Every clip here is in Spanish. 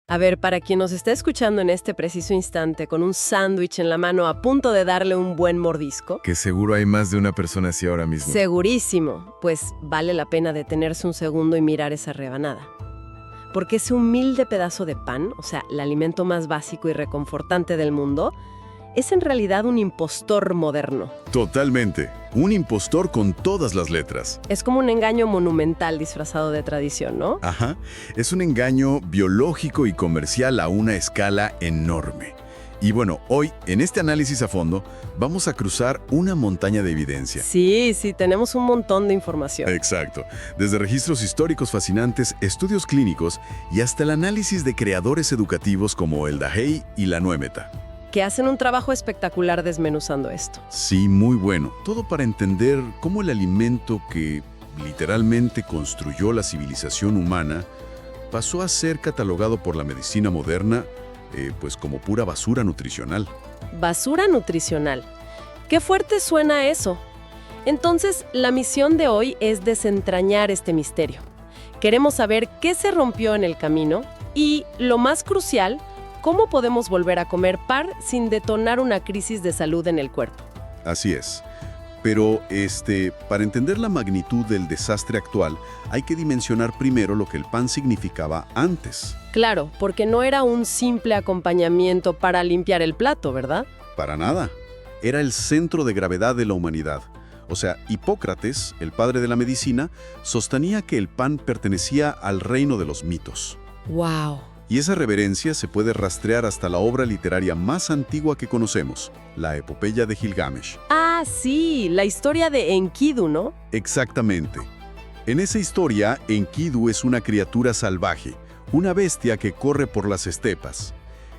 A ver, para quien nos está escuchando en este preciso instante con un sándwich en la mano a punto de darle un buen mordisco, Que seguro hay más de una persona así ahora mismo. segurísimo, pues vale la pena detenerse un segundo y mirar esa rebanada. Porque ese humilde pedazo de pan, o sea, el alimento más básico y reconfortante del mundo, es en realidad un impostor moderno. Totalmente. Un impostor con todas las letras. Es como un engaño monumental disfrazado de tradición, ¿no? Ajá. Es un engaño biológico y comercial a una escala enorme. Y bueno, hoy, en este análisis a fondo, vamos a cruzar una montaña de evidencia. Sí, tenemos un montón de información. Exacto. Desde registros históricos fascinantes, estudios clínicos y hasta el análisis de creadores educativos como el Dahey y la Nuemeta. Que hacen un trabajo espectacular desmenuzando esto. Sí, muy bueno. Todo para entender cómo el alimento que literalmente construyó la civilización humana pasó a ser catalogado por la medicina moderna pues como pura basura nutricional. Basura nutricional. Qué fuerte suena eso. Entonces, la misión de hoy es desentrañar este misterio. Queremos saber qué se rompió en el camino y, lo más crucial, cómo podemos volver a comer pan sin detonar una crisis de salud en el cuerpo. Así es. Pero para entender la magnitud del desastre actual, hay que dimensionar primero lo que el pan significaba antes. Claro, porque no era un simple acompañamiento para limpiar el plato, ¿verdad? Para nada. Era el centro de gravedad de la humanidad. O sea, Hipócrates, el padre de la medicina, sostenía que el pan pertenecía al reino de los mitos. ¡Wow! Y esa reverencia se puede rastrear hasta la obra literaria más antigua que conocemos, la Epopeya de Gilgamesh. Ah, sí, la historia de Enkidu, ¿no? Exactamente. En esa historia, Enkidu es una criatura salvaje, una bestia que corre por las estepas.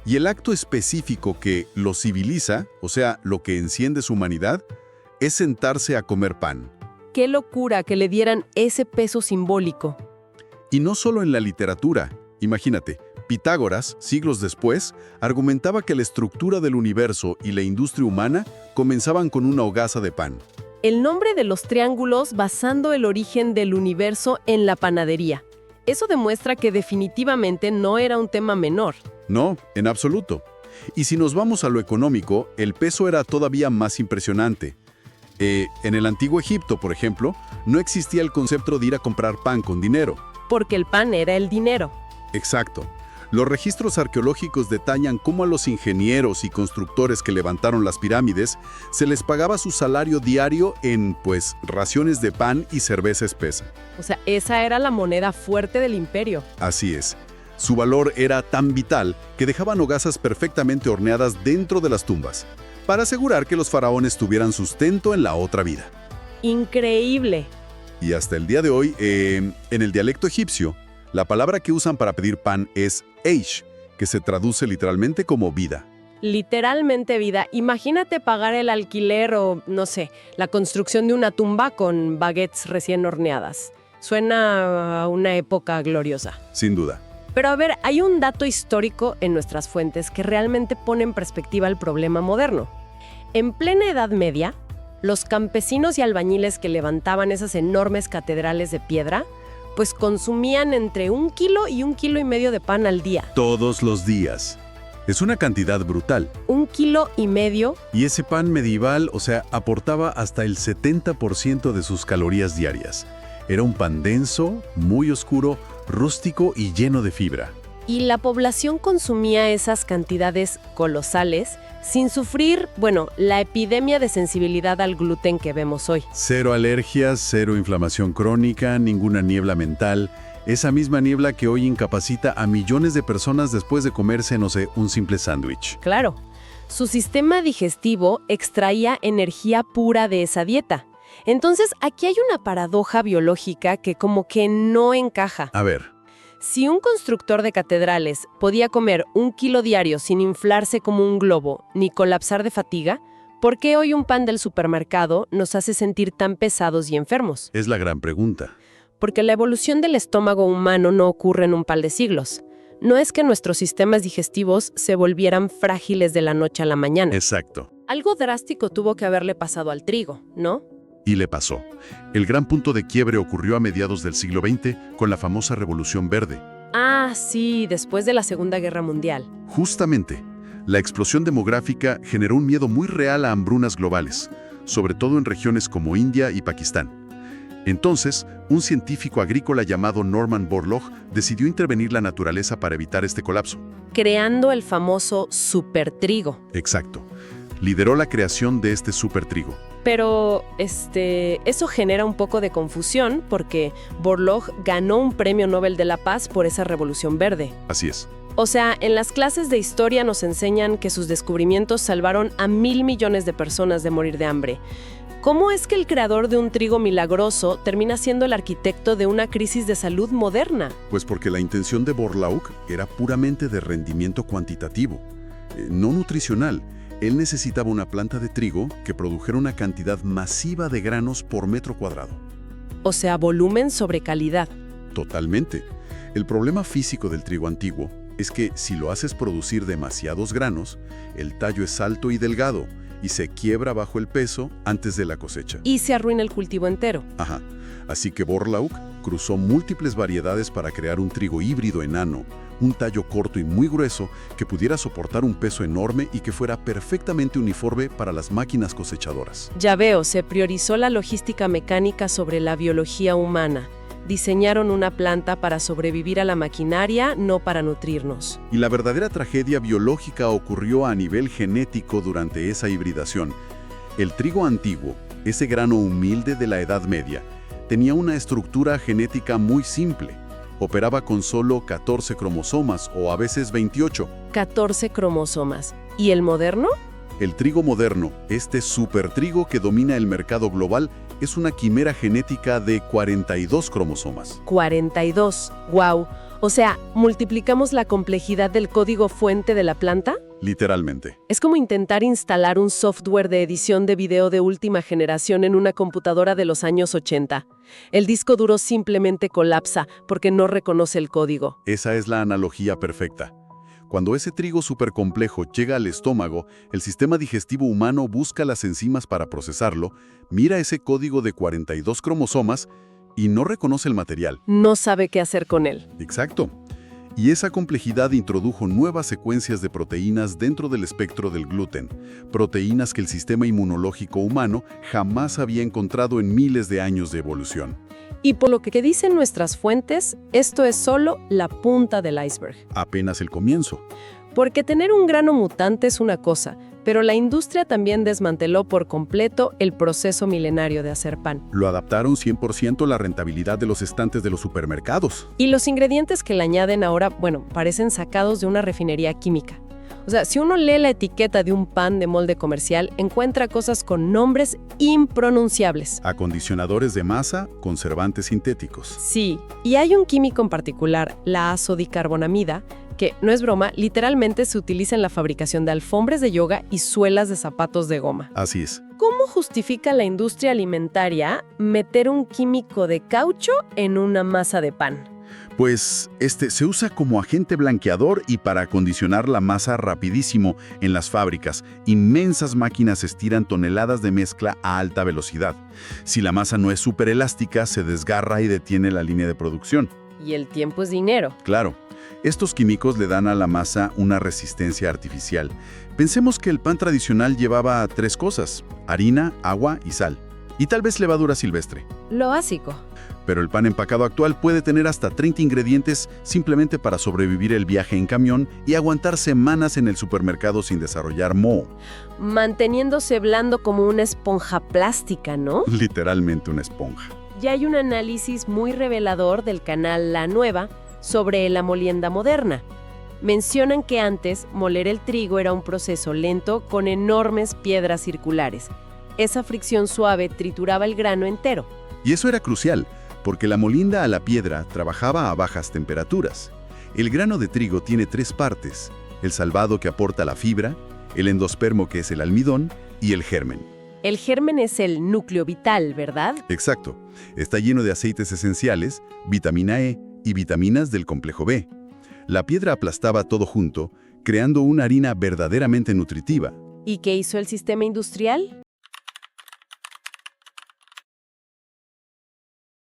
Y el acto específico que lo civiliza, o sea, lo que enciende su humanidad, es sentarse a comer pan. Qué locura que le dieran ese peso simbólico. Y no solo en la literatura. Imagínate, Pitágoras, siglos después, argumentaba que la estructura del universo y la industria humana comenzaban con una hogaza de pan. El nombre de los triángulos basando el origen del universo en la panadería. Eso demuestra que definitivamente no era un tema menor. No, en absoluto. Y si nos vamos a lo económico, el peso era todavía más impresionante. En el antiguo Egipto, por ejemplo, no existía el concepto de ir a comprar pan con dinero. Porque el pan era el dinero. Exacto. Los registros arqueológicos detallan cómo a los ingenieros y constructores que levantaron las pirámides se les pagaba su salario diario en, raciones de pan y cerveza espesa. O sea, esa era la moneda fuerte del imperio. Así es. Su valor era tan vital que dejaban hogazas perfectamente horneadas dentro de las tumbas, para asegurar que los faraones tuvieran sustento en la otra vida. Increíble. Y hasta el día de hoy, en el dialecto egipcio, la palabra que usan para pedir pan es eish, que se traduce literalmente como vida. Literalmente vida. Imagínate pagar el alquiler o, no sé, la construcción de una tumba con baguettes recién horneadas. Suena a una época gloriosa. Sin duda. Pero a ver, hay un dato histórico en nuestras fuentes que realmente pone en perspectiva el problema moderno. En plena Edad Media, los campesinos y albañiles que levantaban esas enormes catedrales de piedra pues consumían entre 1 kilo y 1,5 kilos de pan al día. Todos los días. Es una cantidad brutal. 1,5 kilos. Y ese pan medieval, aportaba hasta el 70% de sus calorías diarias. Era un pan denso, muy oscuro, rústico y lleno de fibra. Y la población consumía esas cantidades colosales sin sufrir, la epidemia de sensibilidad al gluten que vemos hoy. Cero alergias, cero inflamación crónica, ninguna niebla mental. Esa misma niebla que hoy incapacita a millones de personas después de comerse, un simple sándwich. Claro. Su sistema digestivo extraía energía pura de esa dieta. Entonces, aquí hay una paradoja biológica que como que no encaja. A ver. Si un constructor de catedrales podía comer 1 kilo diario sin inflarse como un globo ni colapsar de fatiga, ¿por qué hoy un pan del supermercado nos hace sentir tan pesados y enfermos? Es la gran pregunta. Porque la evolución del estómago humano no ocurre en un par de siglos. No es que nuestros sistemas digestivos se volvieran frágiles de la noche a la mañana. Exacto. Algo drástico tuvo que haberle pasado al trigo, ¿no? Y le pasó. El gran punto de quiebre ocurrió a mediados del siglo XX con la famosa Revolución Verde. Ah, sí, después de la Segunda Guerra Mundial. Justamente, la explosión demográfica generó un miedo muy real a hambrunas globales, sobre todo en regiones como India y Pakistán. Entonces, un científico agrícola llamado Norman Borlaug decidió intervenir la naturaleza para evitar este colapso. Creando el famoso supertrigo. Exacto. Lideró la creación de este supertrigo. Pero, eso genera un poco de confusión porque Borlaug ganó un premio Nobel de la Paz por esa revolución verde. Así es. O sea, en las clases de historia nos enseñan que sus descubrimientos salvaron a 1.000 millones de personas de morir de hambre. ¿Cómo es que el creador de un trigo milagroso termina siendo el arquitecto de una crisis de salud moderna? Pues porque la intención de Borlaug era puramente de rendimiento cuantitativo, no nutricional. Él necesitaba una planta de trigo que produjera una cantidad masiva de granos por metro cuadrado. O sea, volumen sobre calidad. Totalmente. El problema físico del trigo antiguo es que si lo haces producir demasiados granos, el tallo es alto y delgado y se quiebra bajo el peso antes de la cosecha. Y se arruina el cultivo entero. Ajá. Así que Borlaug cruzó múltiples variedades para crear un trigo híbrido enano, un tallo corto y muy grueso que pudiera soportar un peso enorme y que fuera perfectamente uniforme para las máquinas cosechadoras. Ya veo, se priorizó la logística mecánica sobre la biología humana. Diseñaron una planta para sobrevivir a la maquinaria, no para nutrirnos. Y la verdadera tragedia biológica ocurrió a nivel genético durante esa hibridación. El trigo antiguo, ese grano humilde de la Edad Media, tenía una estructura genética muy simple. Operaba con solo 14 cromosomas o a veces 28. 14 cromosomas. ¿Y el moderno? El trigo moderno, este supertrigo que domina el mercado global, es una quimera genética de 42 cromosomas. 42. ¡Wow! O sea, ¿multiplicamos la complejidad del código fuente de la planta? Literalmente. Es como intentar instalar un software de edición de video de última generación en una computadora de los años 80. El disco duro simplemente colapsa porque no reconoce el código. Esa es la analogía perfecta. Cuando ese trigo supercomplejo llega al estómago, el sistema digestivo humano busca las enzimas para procesarlo, mira ese código de 42 cromosomas y no reconoce el material. No sabe qué hacer con él. Exacto. Y esa complejidad introdujo nuevas secuencias de proteínas dentro del espectro del gluten, proteínas que el sistema inmunológico humano jamás había encontrado en miles de años de evolución. Y por lo que dicen nuestras fuentes, esto es solo la punta del iceberg. Apenas el comienzo. Porque tener un grano mutante es una cosa, pero la industria también desmanteló por completo el proceso milenario de hacer pan. Lo adaptaron 100% a la rentabilidad de los estantes de los supermercados. Y los ingredientes que le añaden ahora, parecen sacados de una refinería química. O sea, si uno lee la etiqueta de un pan de molde comercial, encuentra cosas con nombres impronunciables. Acondicionadores de masa, conservantes sintéticos. Sí, y hay un químico en particular, la azodicarbonamida, que, no es broma, literalmente se utiliza en la fabricación de alfombras de yoga y suelas de zapatos de goma. Así es. ¿Cómo justifica la industria alimentaria meter un químico de caucho en una masa de pan? Pues se usa como agente blanqueador y para acondicionar la masa rapidísimo en las fábricas. Inmensas máquinas estiran toneladas de mezcla a alta velocidad. Si la masa no es súper elástica, se desgarra y detiene la línea de producción. Y el tiempo es dinero. Claro. Estos químicos le dan a la masa una resistencia artificial. Pensemos que el pan tradicional llevaba 3 cosas: harina, agua y sal. Y tal vez levadura silvestre. Lo básico. Pero el pan empacado actual puede tener hasta 30 ingredientes simplemente para sobrevivir el viaje en camión y aguantar semanas en el supermercado sin desarrollar moho. Manteniéndose blando como una esponja plástica, ¿no? Literalmente una esponja. Ya hay un análisis muy revelador del canal La Nueva sobre la molienda moderna. Mencionan que antes moler el trigo era un proceso lento con enormes piedras circulares. Esa fricción suave trituraba el grano entero. Y eso era crucial, porque la molienda a la piedra trabajaba a bajas temperaturas. El grano de trigo tiene 3 partes: el salvado que aporta la fibra, el endospermo que es el almidón y el germen. El germen es el núcleo vital, ¿verdad? Exacto. Está lleno de aceites esenciales, vitamina E y vitaminas del complejo B. La piedra aplastaba todo junto, creando una harina verdaderamente nutritiva. ¿Y qué hizo el sistema industrial?